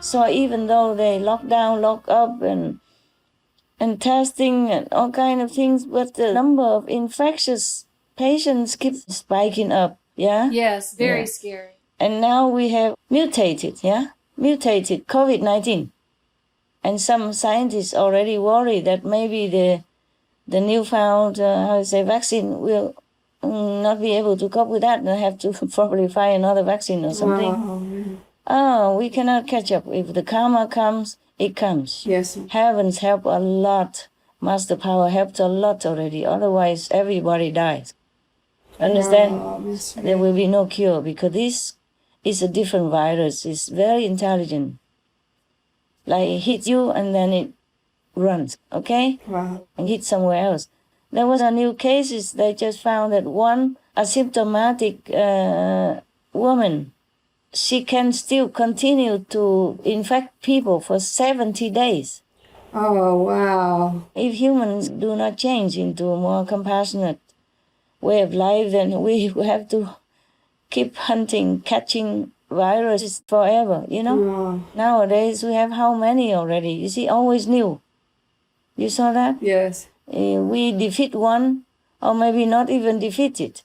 So even though they lock down, lock up, and testing and all kind of things, but the number of infectious patients keeps spiking up. Yeah. Yes, very scary. And now we have mutated COVID-19. And some scientists already worry that maybe the newfound vaccine will not be able to cope with that and have to probably find another vaccine or something. Wow. We cannot catch up. If the karma comes, it comes. Yes. Heavens help a lot. Master power helped a lot already. Otherwise, everybody dies. Understand? There will be no cure because this is a different virus. It's very intelligent. Like it hits you and then it runs, okay? Wow. And hit somewhere else. There was a new cases. They just found that one asymptomatic woman, she can still continue to infect people for 70 days. Oh, wow. If humans do not change into a more compassionate way of life, then we have to keep hunting, catching viruses forever, you know? Wow. Nowadays, we have how many already? You see, always new. You saw that? Yes. We defeat one, or maybe not even defeat it.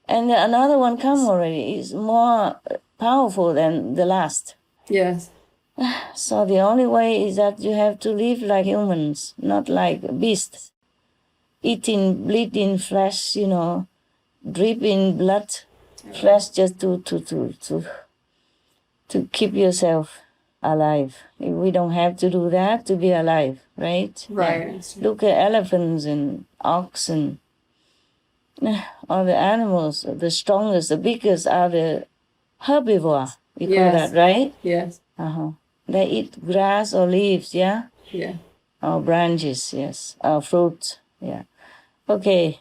And another one come already. It's more powerful than the last. Yes. So the only way is that you have to live like humans, not like beasts. Eating, bleeding flesh, you know, dripping blood, flesh just to keep yourself alive. We don't have to do that to be alive, right? Right. Look at elephants and oxen. All the animals, the strongest, the biggest are the herbivore. We call that, right? Yes. They eat grass or leaves, yeah? Yeah. Or branches, yes. Or fruits, yeah. Okay,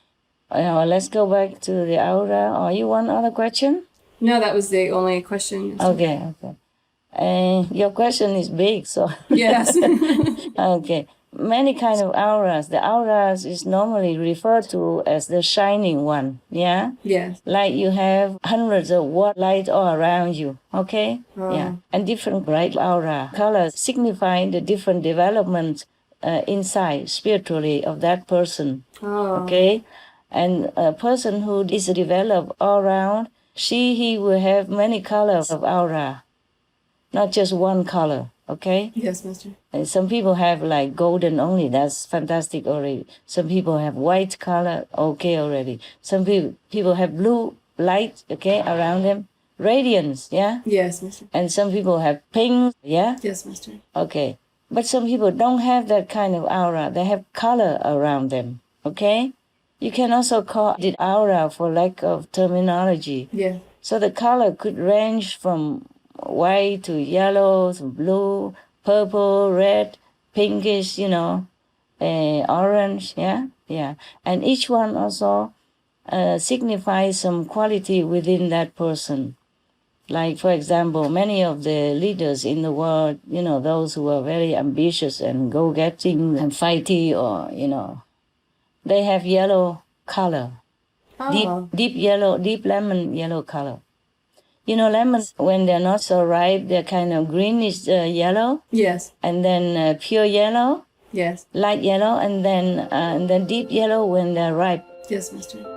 let's go back to the aura. Or you want other question? No, that was the only question. Okay. Your question is big, so. Yes. Okay. Many kind of auras. The auras is normally referred to as the shining one, yeah? Yes. Like you have hundreds of watt light all around you, okay? Oh. Yeah. And different bright aura colors signifying the different development inside spiritually of that person, okay? And a person who is developed all around, he will have many colors of aura, not just one color. Okay? Yes, Master. And some people have like golden only. That's fantastic already. Some people have white color. Okay already. Some people have blue light, okay, around them. Radiance, yeah? Yes, Master. And some people have pink, yeah? Yes, Master. Okay. But some people don't have that kind of aura. They have color around them, okay? You can also call it aura for lack of terminology. Yeah. So the color could range from white to yellow to blue, purple, red, pinkish, you know, orange, yeah? And each one also signifies some quality within that person. Like, for example, many of the leaders in the world, you know, those who are very ambitious and go-getting and fighty, or, you know, they have yellow color. Deep yellow, deep lemon yellow color. You know, lemons, when they're not so ripe, they're kind of greenish yellow. Yes. And then pure yellow. Yes. Light yellow, and then deep yellow when they're ripe. Yes, Master.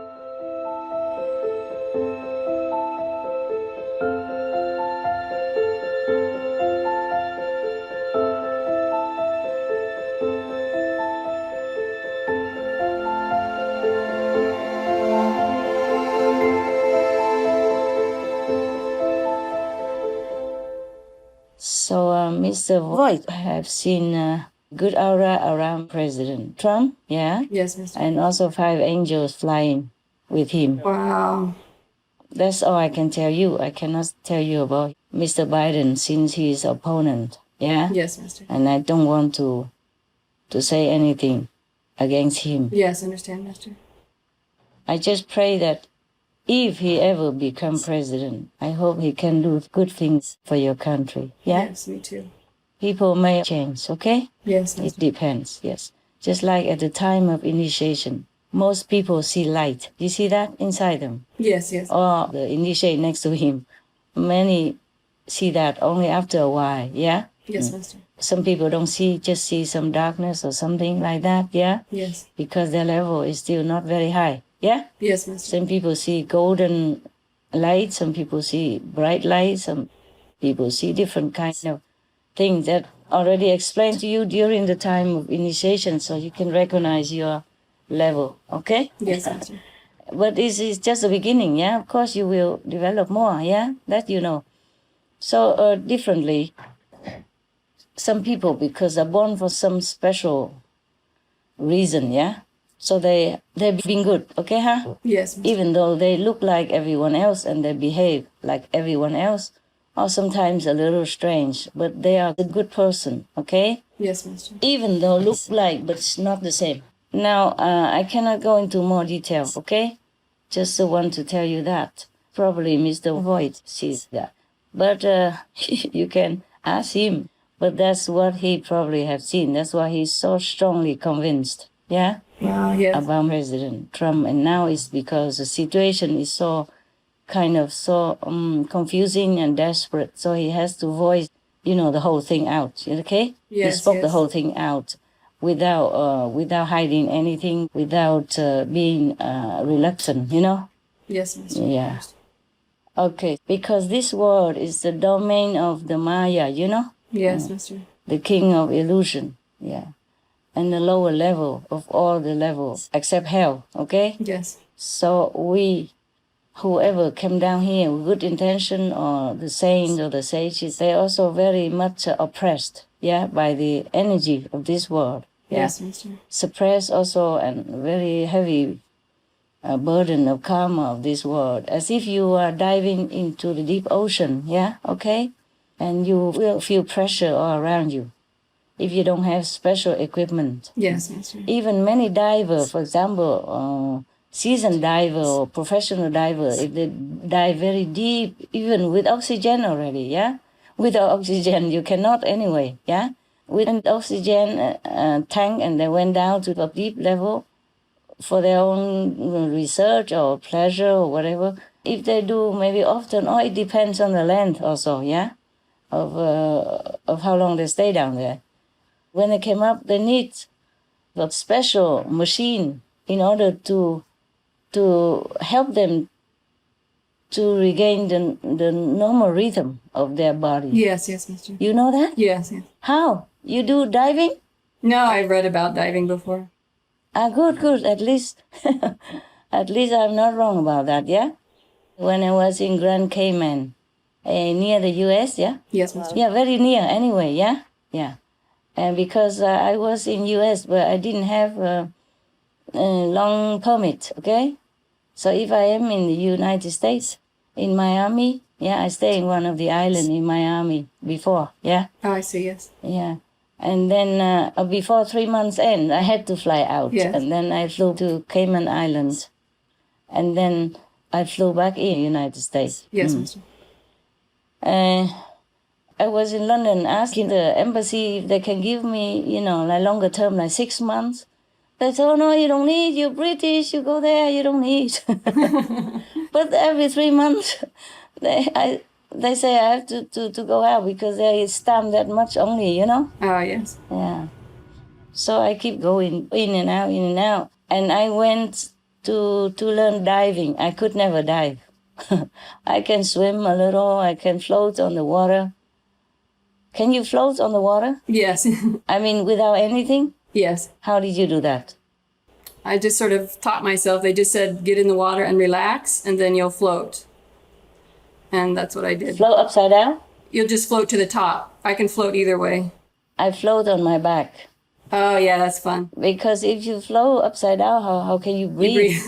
So, Mr. Voigt, I have seen good aura around President Trump, yeah? Yes, Master. And also 5 angels flying with him. Wow. That's all I can tell you. I cannot tell you about Mr. Biden since he's opponent, yeah? Yes, Master. And I don't want to say anything against him. Yes, understand, Master. I just pray that if he ever become president, I hope he can do good things for your country. Yeah? Yes, me too. People may change, okay? Yes, It Master. depends, yes. Just like at the time of initiation, most people see light. You see that inside them? Yes, yes. Or the initiate next to him. Many see that only after a while, yeah? Yes, Master. Some people don't see, just see some darkness or something like that, yeah? Yes. Because their level is still not very high, yeah? Yes, Master. Some people see golden light, some people see bright light, some people see different kinds of things that already explained to you during the time of initiation, so you can recognize your level, okay? Yes, Master. But this is just the beginning, yeah? Of course you will develop more, yeah? That you know. So differently, some people, because they're born for some special reason, yeah? So they've been good, okay, huh? Yes, Master. Even though they look like everyone else and they behave like everyone else, or sometimes a little strange, but they are a good person, okay? Yes, Master. Even though look like, but it's not the same. Now, I cannot go into more detail, okay? Just want to tell you that. Probably Mr. Voigt sees that. But you can ask him. But that's what he probably have seen. That's why he's so strongly convinced, yeah? Wow, yes. About President Trump. And now it's because the situation is so kind of so confusing and desperate. So he has to voice, the whole thing out, okay? Yes, he spoke the yes. whole thing out without hiding anything, without being reluctant, Yes, Master. Yeah. Okay, because this world is the domain of the Maya, Yes, Master. the king of illusion, yeah. And the lower level of all the levels, except hell, okay? Yes. So whoever came down here with good intention, or the saints or the sages, they're also very much oppressed, yeah, by the energy of this world. Yeah? Yes, Master. Suppressed also, and very heavy burden of karma of this world, as if you are diving into the deep ocean, yeah, okay? And you will feel pressure all around you if you don't have special equipment. Yes, Master. Even many divers, for example, seasoned diver or professional diver, if they dive very deep, even with oxygen already, yeah? Without oxygen, you cannot anyway, yeah? With an oxygen tank, and they went down to a deep level for their own research or pleasure or whatever. If they do, maybe often, or it depends on the length also, yeah? Of how long they stay down there. When they came up, they need a special machine in order to help them to regain the normal rhythm of their body. Yes, yes, Master. You know that? Yes, yes. How? You do diving? No, I've read about diving before. Good. At least I'm not wrong about that, yeah? When I was in Grand Cayman, near the U.S., yeah? Yes, Master. Yeah, very near anyway, yeah? Yeah. And because I was in U.S., but I didn't have a long permit, okay? So if I am in the United States, in Miami, yeah, I stay in one of the islands in Miami before, yeah? Oh, I see, yes. Yeah. And then before 3 months end, I had to fly out. Yes. And then I flew to Cayman Islands. And then I flew back in United States. Yes, Master. I was in London asking the embassy if they can give me, like longer term, like 6 months. They said, oh, no, you don't need, you're British, you go there, you don't need. But every 3 months, they say I have to go out because they stamp that much only, Oh, yes. Yeah. So I keep going in and out. And I went to learn diving. I could never dive. I can swim a little, I can float on the water. Can you float on the water? Yes. I mean, without anything? Yes. How did you do that? I just sort of taught myself. They just said, get in the water and relax, and then you'll float. And that's what I did. Float upside down? You'll just float to the top. I can float either way. I float on my back. Oh, yeah, that's fun. Because if you float upside down, how can you breathe?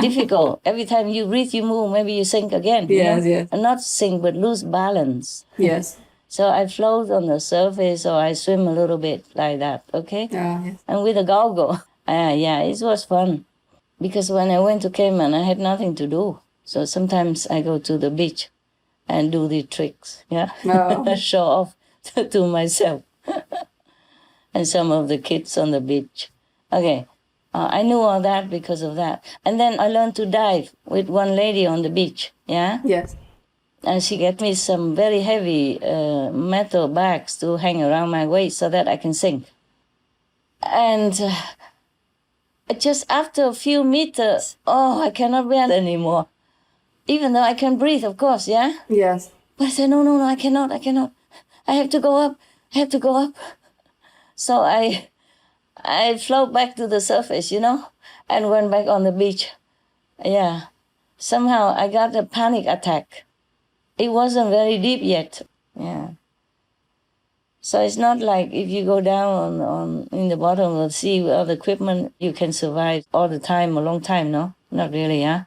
Difficult. Every time you breathe, you move, maybe you sink again. Yes, yes. And not sink, but lose balance. Yes. So I float on the surface, or I swim a little bit like that, okay? Oh, yes. And with a goggle. Yeah, it was fun. Because when I went to Cayman, I had nothing to do. So sometimes I go to the beach and do the tricks, yeah? Oh. Show off to myself. And some of the kids on the beach. Okay, I knew all that because of that. And then I learned to dive with one lady on the beach, yeah? Yes. And she get me some very heavy metal bags to hang around my waist so that I can sing. And just after a few meters, oh, I cannot breathe anymore. Even though I can breathe, of course, yeah? Yes. But I said, no, I cannot. I have to go up. So I float back to the surface, and went back on the beach. Yeah. Somehow I got a panic attack. It wasn't very deep yet. Yeah. So it's not like if you go down on in the bottom of the sea with all the equipment, you can survive all the time, a long time, no? Not really, yeah?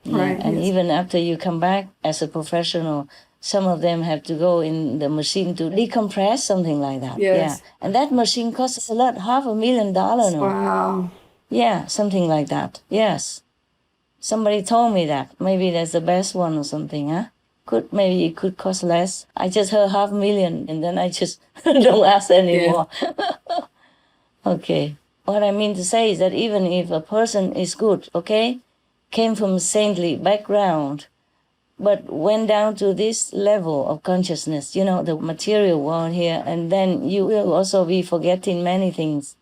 Right. And yes. even after you come back as a professional, some of them have to go in the machine to decompress, something like that. Yes. Yeah. And that machine costs a lot, $500,000. No? Wow. Yeah, something like that. Yes. Somebody told me that. Maybe that's the best one or something, huh? Maybe it could cost less. I just heard $500,000 and then I just don't ask anymore. Okay. What I mean to say is that even if a person is good, okay, came from a saintly background, but went down to this level of consciousness, the material world here, and then you will also be forgetting many things.